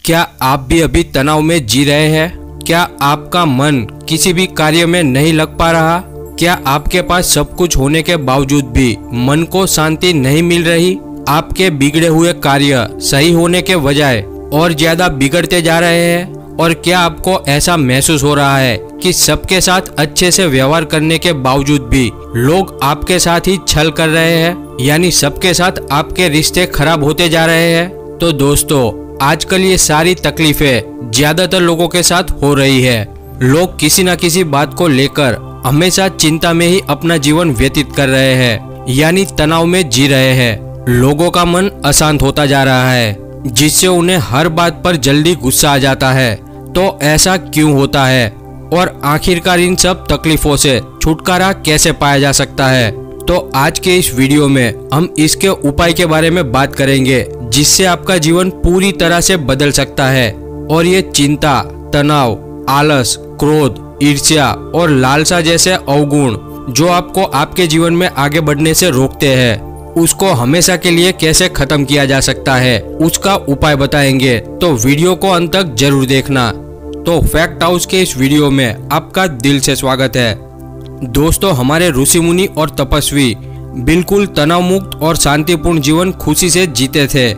क्या आप भी अभी तनाव में जी रहे हैं? क्या आपका मन किसी भी कार्य में नहीं लग पा रहा? क्या आपके पास सब कुछ होने के बावजूद भी मन को शांति नहीं मिल रही? आपके बिगड़े हुए कार्य सही होने के बजाय और ज्यादा बिगड़ते जा रहे हैं? और क्या आपको ऐसा महसूस हो रहा है कि सबके साथ अच्छे से व्यवहार करने के बावजूद भी लोग आपके साथ ही छल कर रहे हैं, यानी सबके साथ आपके रिश्ते खराब होते जा रहे हैं? तो दोस्तों, आजकल ये सारी तकलीफें ज्यादातर लोगों के साथ हो रही है। लोग किसी न किसी बात को लेकर हमेशा चिंता में ही अपना जीवन व्यतीत कर रहे हैं, यानी तनाव में जी रहे हैं। लोगों का मन अशांत होता जा रहा है, जिससे उन्हें हर बात पर जल्दी गुस्सा आ जाता है। तो ऐसा क्यों होता है और आखिरकार इन सब तकलीफों से छुटकारा कैसे पाया जा सकता है? तो आज के इस वीडियो में हम इसके उपाय के बारे में बात करेंगे, जिससे आपका जीवन पूरी तरह से बदल सकता है और ये चिंता, तनाव, आलस, क्रोध, ईर्ष्या और लालसा जैसे अवगुण जो आपको आपके जीवन में आगे बढ़ने से रोकते हैं, उसको हमेशा के लिए कैसे खत्म किया जा सकता है, उसका उपाय बताएंगे। तो वीडियो को अंत तक जरूर देखना। तो फैक्ट हाउस के इस वीडियो में आपका दिल से स्वागत है। दोस्तों, हमारे ऋषि मुनि और तपस्वी बिल्कुल तनाव मुक्त और शांतिपूर्ण जीवन खुशी से जीते थे।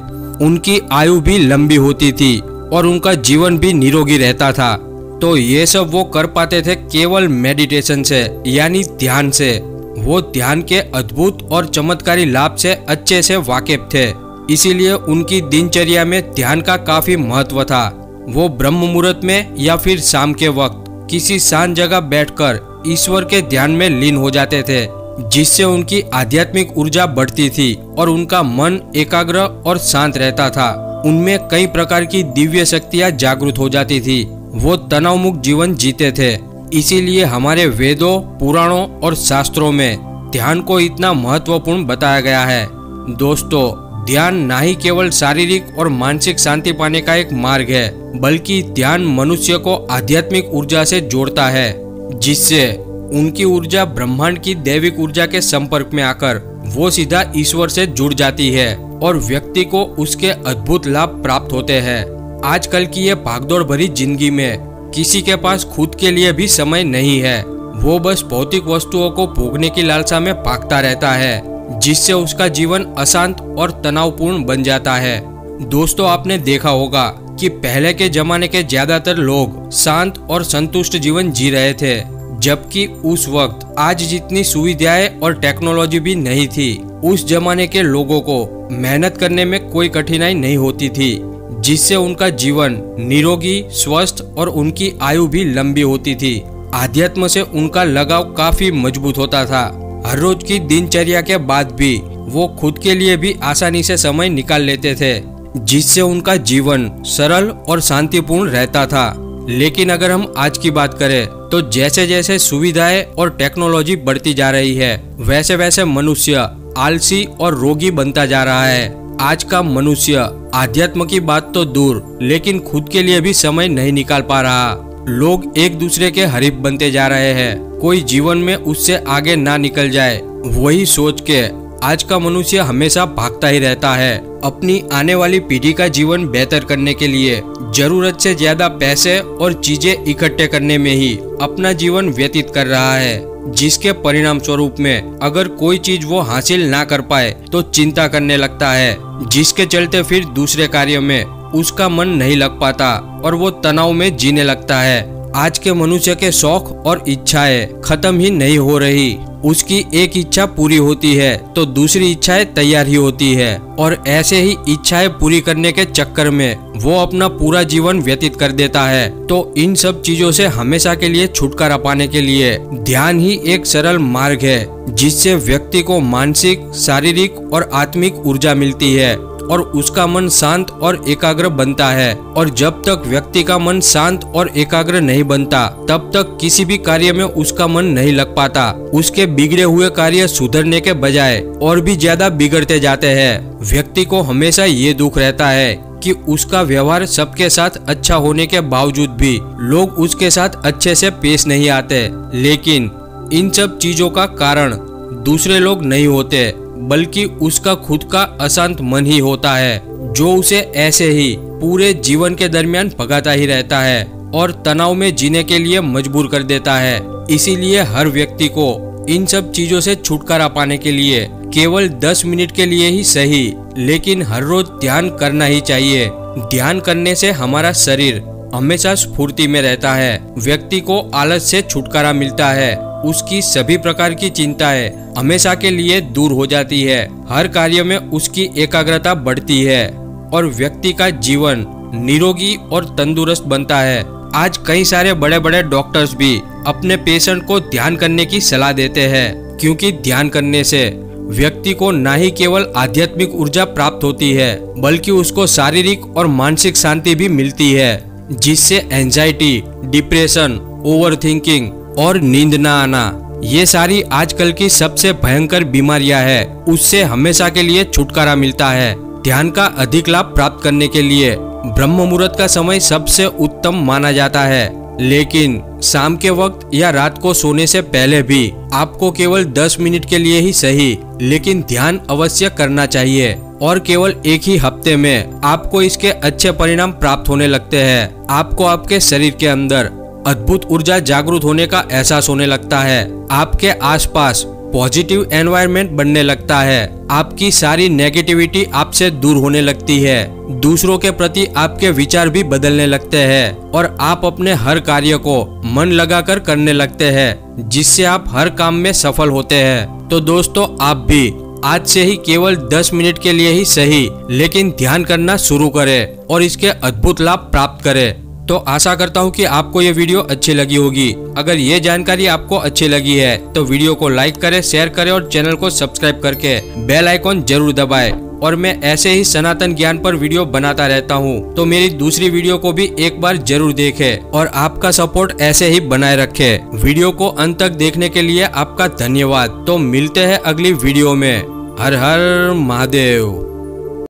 उनकी आयु भी लंबी होती थी और उनका जीवन भी निरोगी रहता था। तो ये सब वो कर पाते थे केवल मेडिटेशन से, यानी ध्यान से। वो ध्यान के अद्भुत और चमत्कारी लाभ से अच्छे से वाकिफ थे, इसीलिए उनकी दिनचर्या में ध्यान का काफी महत्व था। वो ब्रह्म मुहूर्त में या फिर शाम के वक्त किसी शांत जगह बैठकर ईश्वर के ध्यान में लीन हो जाते थे, जिससे उनकी आध्यात्मिक ऊर्जा बढ़ती थी और उनका मन एकाग्र और शांत रहता था। उनमें कई प्रकार की दिव्य शक्तियां जागृत हो जाती थी। वो तनाव मुक्त जीवन जीते थे। इसीलिए हमारे वेदों, पुराणों और शास्त्रों में ध्यान को इतना महत्वपूर्ण बताया गया है। दोस्तों, ध्यान ना ही केवल शारीरिक और मानसिक शांति पाने का एक मार्ग है, बल्कि ध्यान मनुष्य को आध्यात्मिक ऊर्जा से जोड़ता है, जिससे उनकी ऊर्जा ब्रह्मांड की दैविक ऊर्जा के संपर्क में आकर वो सीधा ईश्वर से जुड़ जाती है और व्यक्ति को उसके अद्भुत लाभ प्राप्त होते हैं। आजकल की ये भागदौड़ भरी जिंदगी में किसी के पास खुद के लिए भी समय नहीं है। वो बस भौतिक वस्तुओं को भोगने की लालसा में भागता रहता है, जिससे उसका जीवन अशांत और तनावपूर्ण बन जाता है। दोस्तों, आपने देखा होगा कि पहले के जमाने के ज्यादातर लोग शांत और संतुष्ट जीवन जी रहे थे, जबकि उस वक्त आज जितनी सुविधाएं और टेक्नोलॉजी भी नहीं थी। उस जमाने के लोगों को मेहनत करने में कोई कठिनाई नहीं होती थी, जिससे उनका जीवन निरोगी, स्वस्थ और उनकी आयु भी लंबी होती थी। आध्यात्म से उनका लगाव काफी मजबूत होता था। हर रोज की दिनचर्या के बाद भी वो खुद के लिए भी आसानी से समय निकाल लेते थे, जिससे उनका जीवन सरल और शांतिपूर्ण रहता था। लेकिन अगर हम आज की बात करें तो जैसे जैसे सुविधाएं और टेक्नोलॉजी बढ़ती जा रही है, वैसे वैसे मनुष्य आलसी और रोगी बनता जा रहा है। आज का मनुष्य आध्यात्म की बात तो दूर, लेकिन खुद के लिए भी समय नहीं निकाल पा रहा। लोग एक दूसरे के हरीफ बनते जा रहे हैं, कोई जीवन में उससे आगे ना निकल जाए, वही सोच के आज का मनुष्य हमेशा भागता ही रहता है। अपनी आने वाली पीढ़ी का जीवन बेहतर करने के लिए जरूरत से ज्यादा पैसे और चीजें इकट्ठे करने में ही अपना जीवन व्यतीत कर रहा है, जिसके परिणाम स्वरूप में अगर कोई चीज वो हासिल ना कर पाए तो चिंता करने लगता है, जिसके चलते फिर दूसरे कार्य में उसका मन नहीं लग पाता और वो तनाव में जीने लगता है। आज के मनुष्य के शौक और इच्छाएं खत्म ही नहीं हो रही। उसकी एक इच्छा पूरी होती है तो दूसरी इच्छाएं तैयार ही होती है, और ऐसे ही इच्छाएं पूरी करने के चक्कर में वो अपना पूरा जीवन व्यतीत कर देता है। तो इन सब चीजों से हमेशा के लिए छुटकारा पाने के लिए ध्यान ही एक सरल मार्ग है, जिससे व्यक्ति को मानसिक, शारीरिक और आत्मिक ऊर्जा मिलती है और उसका मन शांत और एकाग्र बनता है। और जब तक व्यक्ति का मन शांत और एकाग्र नहीं बनता, तब तक किसी भी कार्य में उसका मन नहीं लग पाता। उसके बिगड़े हुए कार्य सुधरने के बजाय और भी ज्यादा बिगड़ते जाते हैं। व्यक्ति को हमेशा ये दुख रहता है कि उसका व्यवहार सबके साथ अच्छा होने के बावजूद भी लोग उसके साथ अच्छे से पेश नहीं आते। लेकिन इन सब चीजों का कारण दूसरे लोग नहीं होते, बल्कि उसका खुद का अशांत मन ही होता है, जो उसे ऐसे ही पूरे जीवन के दरमियान भगाता ही रहता है और तनाव में जीने के लिए मजबूर कर देता है। इसीलिए हर व्यक्ति को इन सब चीजों से छुटकारा पाने के लिए केवल 10 मिनट के लिए ही सही, लेकिन हर रोज ध्यान करना ही चाहिए। ध्यान करने से हमारा शरीर हमेशा स्फूर्ति में रहता है, व्यक्ति को आलस से छुटकारा मिलता है, उसकी सभी प्रकार की चिंताएं हमेशा के लिए दूर हो जाती है, हर कार्य में उसकी एकाग्रता बढ़ती है और व्यक्ति का जीवन निरोगी और तंदुरुस्त बनता है। आज कई सारे बड़े बड़े डॉक्टर्स भी अपने पेशेंट को ध्यान करने की सलाह देते हैं, क्योंकि ध्यान करने से व्यक्ति को न ही केवल आध्यात्मिक ऊर्जा प्राप्त होती है, बल्कि उसको शारीरिक और मानसिक शांति भी मिलती है, जिससे एंजाइटी, डिप्रेशन, ओवरथिंकिंग और नींद न आना, ये सारी आजकल की सबसे भयंकर बीमारियां हैं, उससे हमेशा के लिए छुटकारा मिलता है। ध्यान का अधिक लाभ प्राप्त करने के लिए ब्रह्म मुहूर्त का समय सबसे उत्तम माना जाता है, लेकिन शाम के वक्त या रात को सोने से पहले भी आपको केवल 10 मिनट के लिए ही सही, लेकिन ध्यान अवश्य करना चाहिए और केवल एक ही हफ्ते में आपको इसके अच्छे परिणाम प्राप्त होने लगते हैं। आपको आपके शरीर के अंदर अद्भुत ऊर्जा जागृत होने का एहसास होने लगता है, आपके आसपास पॉजिटिव एनवायरनमेंट बनने लगता है, आपकी सारी नेगेटिविटी आपसे दूर होने लगती है, दूसरों के प्रति आपके विचार भी बदलने लगते हैं और आप अपने हर कार्य को मन लगाकर करने लगते हैं, जिससे आप हर काम में सफल होते हैं। तो दोस्तों, आप भी आज से ही केवल 10 मिनट के लिए ही सही, लेकिन ध्यान करना शुरू करें और इसके अद्भुत लाभ प्राप्त करें। तो आशा करता हूँ कि आपको ये वीडियो अच्छी लगी होगी। अगर ये जानकारी आपको अच्छी लगी है तो वीडियो को लाइक करें, शेयर करें और चैनल को सब्सक्राइब करके बेल आइकॉन जरूर दबाएं। और मैं ऐसे ही सनातन ज्ञान पर वीडियो बनाता रहता हूँ, तो मेरी दूसरी वीडियो को भी एक बार जरूर देखें और आपका सपोर्ट ऐसे ही बनाए रखें। वीडियो को अंत तक देखने के लिए आपका धन्यवाद। तो मिलते हैं अगली वीडियो में। हर हर महादेव।